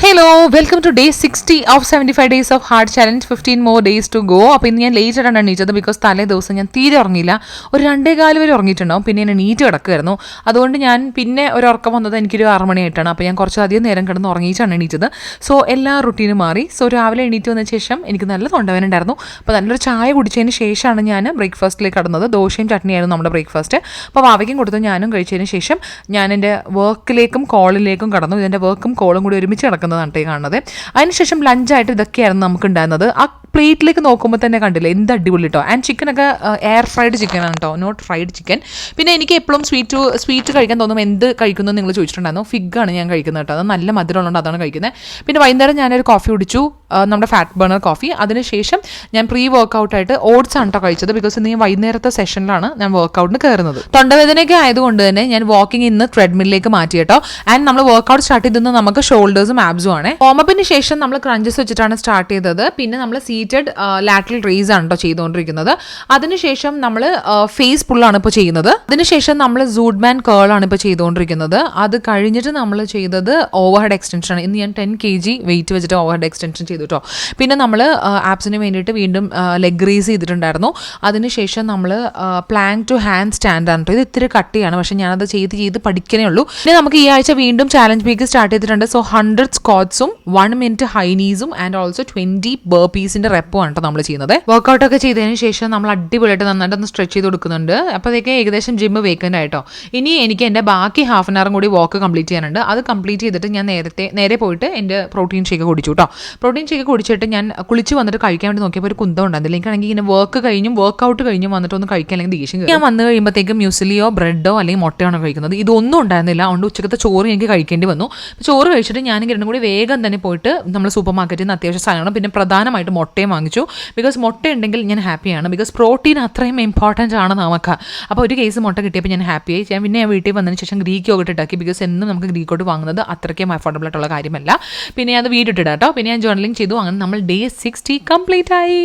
Hello welcome to day 60 of 75 days of hard challenge 15 more days to go. അപ്പോൾ ഇന്ന് ഞാൻ late ആയിട്ടാണ് എണീറ്റത് because തലേ ദിവസം ഞാൻ തീരെ ഉറങ്ങിയില്ല. ഒരു 2:15 വരെ ഉറങ്ങിയിട്ടുണ്ടാവും. പിന്നെ ഞാൻ എണീറ്റ് കിടക്കുമായിരുന്നു. അതുകൊണ്ട് ഞാൻ പിന്നെ ഒരു ഉറക്കം വന്നത് എനിക്കൊരു 6 മണിയായിട്ടാണ്. അപ്പോൾ ഞാൻ കുറച്ചധികം നേരം കിടന്ന് ഉറങ്ങിയിട്ടാണ് എണീറ്റത്. സോ എല്ലാ റുട്ടീനും മാറി. സോ രാവിലെ എണീറ്റ് വന്ന ശേഷം എനിക്ക് നല്ല തൊണ്ടവേദന ഉണ്ടായിരുന്നു. അപ്പോൾ നല്ലൊരു ചായ കുടിച്ചതിന് ശേഷമാണ് ഞാൻ ബ്രേക്ക്ഫാസ്റ്റിലേക്ക് കടന്നത്. ദോശയും ചട്നിയായിരുന്നു നമ്മുടെ ബ്രേക്ക്ഫാസ്റ്റ്. അപ്പോൾ വാവയ്ക്കും കൊടുത്തു, ഞാനും കഴിച്ചതിന് ശേഷം ഞാൻ എൻ്റെ വർക്കിലേക്കും കോളിലേക്കും കടന്നു. ഇതിൻ്റെ വർക്കും കോളും കൂടി ഒരുമിച്ച് കിടക്കുന്നതാണ് കാണുന്നത്. അതിനുശേഷം ലഞ്ചായിട്ട് ഇതൊക്കെയായിരുന്നു നമുക്ക് ഉണ്ടായിരുന്നത്. ആ പ്ലേറ്റിലേക്ക് നോക്കുമ്പോൾ തന്നെ കണ്ടില്ലേ എന്ത് അടിപൊളി കേട്ടോ. ആൻഡ് ചിക്കനൊക്കെ എയർ ഫ്രൈഡ് ചിക്കനാണ് കേട്ടോ, നോട്ട് ഫ്രൈഡ് ചിക്കൻ. പിന്നെ എനിക്ക് എപ്പോഴും സ്വീറ്റ് കഴിക്കാൻ തോന്നും. എന്ത് കഴിക്കുന്നു നിങ്ങൾ ചോദിച്ചിട്ടുണ്ടായിരുന്നു. ഫിഗാണ് ഞാൻ കഴിക്കുന്നത് കേട്ടോ. അത് നല്ല മധുരമുള്ളതുകൊണ്ട് അതാണ് കഴിക്കുന്നത്. പിന്നെ വൈകുന്നേരം ഞാനൊരു കോഫി കുടിച്ചു, നമ്മുടെ ഫാറ്റ് ബേണർ കോഫി. അതിനുശേഷം ഞാൻ പ്രീ വർക്കൗട്ടായിട്ട് ഓട്സ് ആണ് കേട്ടോ കഴിച്ചത്. ബിക്കോസ് ഇന്ന് ഞാൻ വൈകുന്നേരത്തെ സെഷനിലാണ് ഞാൻ വർക്കൗട്ടിന് കയറുന്നത്. തൊണ്ടവേദനയൊക്കെ ആയതുകൊണ്ട് തന്നെ ഞാൻ വാക്കിംഗ് ഇന്ന് ട്രെഡ്മില്ലിലേക്ക് മാറ്റി കേട്ടോ. ആൻഡ് നമ്മൾ വർക്കൗട്ട് സ്റ്റാർട്ട് ചെയ്തത് നമുക്ക് ഷോൾഡേഴ്സും ആബ്സും ആണ്. വാമപ്പിന് ശേഷം നമ്മൾ ക്രഞ്ചസ് വെച്ചിട്ടാണ് സ്റ്റാർട്ട് ചെയ്തത്. പിന്നെ നമ്മൾ സീറ്റഡ് ലാറ്ററൽ റേസ് ആണ് കേട്ടോ ചെയ്തുകൊണ്ടിരിക്കുന്നത്. അതിനുശേഷം നമ്മൾ ഫേസ് പുള്ളാണ് ഇപ്പോൾ ചെയ്യുന്നത്. അതിനുശേഷം നമ്മൾ സൂഡ്മാൻ കേൾ ആണ് ഇപ്പോൾ ചെയ്തുകൊണ്ടിരിക്കുന്നത്. അത് കഴിഞ്ഞിട്ട് നമ്മൾ ചെയ്തത് ഓവർ ഹെഡ് എക്സ്റ്റൻഷൻ ആണ്. ഇന്ന് ഞാൻ 10 kg വെയിറ്റ് വെച്ചിട്ട് ഓവർ ഹെഡ് എക്സ്റ്റൻഷൻ ചെയ്തു കേട്ടോ. പിന്നെ നമ്മൾ ആപ്സിന് വേണ്ടിയിട്ട് വീണ്ടും ലെഗ് റേസ് ചെയ്തിട്ടുണ്ടായിരുന്നു. അതിനുശേഷം നമ്മൾ പ്ലാങ്ക് ടു ഹാൻഡ് സ്റ്റാൻഡ് ആണ് കേട്ടോ. ഇത് ഇത്തിരി കട്ടിയാണ്, പക്ഷേ ഞാനത് ചെയ്ത് പഠിക്കണേ ഉള്ളൂ. പിന്നെ നമുക്ക് ഈ ആഴ്ച വീണ്ടും ചാലഞ്ച് വീക്ക് സ്റ്റാർട്ട് ചെയ്തിട്ടുണ്ട്. സോ 100 സ്ക്വാട്സും 1 minute ഹൈ നീസും ആൻഡ് ഓൾസോ 20 ബർപ്പീസിന്റെ റെപ്പും ആണ് നമ്മൾ ചെയ്യുന്നത്. വർക്കൗട്ടൊക്കെ ചെയ്തതിന് ശേഷം നമ്മൾ അടിപൊളിയായിട്ട് നന്നായിട്ടൊന്ന് സ്ട്രെച്ച് ചെയ്ത് കൊടുക്കുന്നുണ്ട്. അപ്പോഴത്തേക്ക് ഏകദേശം ജിമ്മ് വേക്കൻ്റ് ആയിട്ടോ. ഇനി എനിക്ക് എൻ്റെ ബാക്കി ഹാഫ് ആൻ അവറും കൂടി വാക്ക് കംപ്ലീറ്റ് ചെയ്യാനുണ്ട്. അത് കംപ്ലീറ്റ് ചെയ്തിട്ട് ഞാൻ നേരെ പോയിട്ട് എൻ്റെ പ്രോട്ടീൻ ഷേക്ക് കുടിച്ചു കേട്ടോ. പ്രോട്ടീൻ ഷേക്ക് കുടിച്ചിട്ട് ഞാൻ കുളിച്ച് വന്നിട്ട് കഴിക്കാൻ വേണ്ടി നോക്കിയപ്പോൾ ഒരു കുന്തം ഉണ്ടായിരുന്നില്ല. എനിക്കാണെങ്കിൽ ഇങ്ങനെ വർക്കൗട്ട് കഴിഞ്ഞും വന്നിട്ടൊന്ന് കഴിക്കാൻ അല്ലെങ്കിൽ ദേഷ്യം. ഞാൻ വന്നു കഴിയുമ്പോഴത്തേക്കും മ്യൂസിലിയോ ബ്രെഡോ അല്ലെങ്കിൽ മുട്ടയാണോ കഴിക്കുന്നത്. ഇതൊന്നും ഉണ്ടായിരുന്നില്ല. അതുകൊണ്ട് ഉച്ചക്കത്തെ ചോറ് എനിക്ക് കഴിക്കേണ്ടി വന്നു. ചോറ് കഴിച്ചിട്ട് ഞാൻ രണ്ടും കൂടി വേഗം തന്നെ പോയിട്ട് നമ്മൾ സൂപ്പർ മാർക്കറ്റിൽ നിന്ന് അത്യാവശ്യം സാധനങ്ങൾ, പിന്നെ പ്രധാനമായിട്ട് മുട്ടയും വാങ്ങിച്ചു. ബിക്കോസ് മുട്ട ഉണ്ടെങ്കിൽ ഞാൻ ഹാപ്പിയാണ്. ബിക്കോസ് പ്രോട്ടീൻ അത്രയും ഇമ്പോർട്ടൻ്റ് ആണ് നമുക്ക്. അപ്പോൾ ഒരു കേസ് മുട്ട കിട്ടിയപ്പോൾ ഞാൻ ഹാപ്പിയായി. പിന്നെ ഞാൻ വീട്ടിൽ വന്നതിന് ശേഷം ഗ്രീക്ക് യോഗട്ട് ഉണ്ടാക്കി. ബിക്കോസ് എന്നും നമുക്ക് ഗ്രീക്ക് യോഗട്ട് വാങ്ങുന്നത് അത്രയ്ക്കും അഫോർഡബിൾ ആയിട്ടുള്ള കാര്യമല്ല. പിന്നെ അത് വീട്ടിട്ട് കേട്ടോ. പിന്നെ ഞാൻ ജേർണലിംഗ് ചെയ്തു. അങ്ങനെ നമ്മൾ ഡേ 60 കംപ്ലീറ്റ് ആയി.